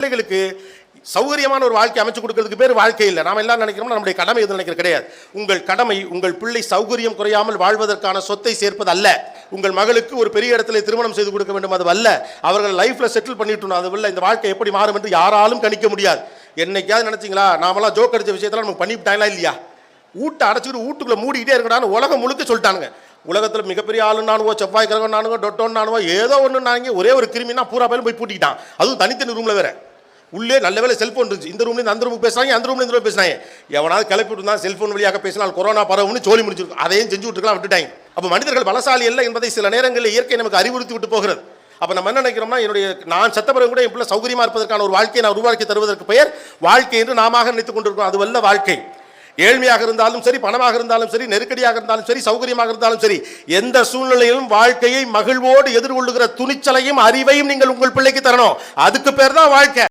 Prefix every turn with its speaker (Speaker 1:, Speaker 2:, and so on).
Speaker 1: பிள்ளைகளுக்கு சௌகரியமான ஒரு வாழ்க்கை அமைச்சு கொடுக்கிறதுக்கு பேர் வாழ்க்கை இல்லை. நாம எல்லாம் நினைக்கிறோம் நம்முடைய கடமை எதுவும் நினைக்கிறது கிடையாது. உங்கள் கடமை உங்கள் பிள்ளை சௌகரியம் குறையாமல் வாழ்வதற்கான சொத்தை சேர்ப்பது அல்ல. உங்கள் மகளுக்கு ஒரு பெரிய இடத்துல திருமணம் செய்து கொடுக்க வேண்டும் அது அல்ல. அவர்கள் லைஃப்ல செட்டில் பண்ணிட்டு அது இல்ல. இந்த வாழ்க்கை எப்படி மாறும் என்று யாராலும் கணிக்க முடியாது. என்னைக்காவது நினைச்சீங்களா நாமெல்லாம் ஜோக் அடிச்ச விஷயத்தெல்லாம் நமக்கு பண்ணிவிட்டாங்களா இல்லையா? வீட்டை அடைச்சிக்கிட்டு வீட்டுக்குள்ள மூடிக்கிட்டே இருக்கடான்னு உலகம் முழுக்க சொல்லிட்டானுங்க. உலகத்தில் மிகப்பெரிய ஆளுன்னானுவோ செவ்வாய் கிரகம் நானுவோ டொட்டோன்னானுவோ ஏதோ ஒன்று நாங்க ஒரே ஒரு கிருமினா பூரா பேரும் போய் பூட்டிக்கிட்டான். அதுவும் தனித்தனி ரூம்ல வேற. உள்ளே நல்ல வேலை செல்போன் இருந்துச்சு. இந்த ரூம்ல அந்த ரூமுக்கு பேசுறாங்க, அந்த ரூம்ல இந்த ரூம் பேசுறாங்க. எவனாவது கிளப்பி விட்டு தான் செல்போன் வழியாக பேசினால் கொரோனா பரவுன்னு சொல்லி முடிச்சிருக்கும். அதையும் செஞ்சு விட்டுருக்கலாம், விட்டுட்டாங்க. அப்போ மனிதர்கள் பலசாலி இல்லை என்பதை சில நேரங்களில் இயற்கை நமக்கு அறிவுறுத்தி விட்டு போகிறது. அப்போ நம்ம என்ன நினைக்கிறோம்னா, நான் செத்த பிறகு கூட என் பிள்ளை சௌகரியமா இருப்பதற்கான ஒரு வாழ்க்கையை நான் உருவாக்கி தருவதற்கு பெயர் வாழ்க்கை என்று நாம நினைத்துக் கொண்டிருக்கோம். அது வல்ல வாழ்க்கை. ஏழ்மையாக இருந்தாலும் சரி, பணமாக இருந்தாலும் சரி, நெருக்கடியாக இருந்தாலும் சரி, சௌகரியமாக இருந்தாலும் சரி, எந்த சூழ்நிலையிலும் வாழ்க்கையை மகிழ்வோடு எதிர்கொள்ளுகிற துணிச்சலையும் அறிவையும் நீங்கள் உங்கள் பிள்ளைக்கு தரணும். அதுக்கு பேர் தான் வாழ்க்கை.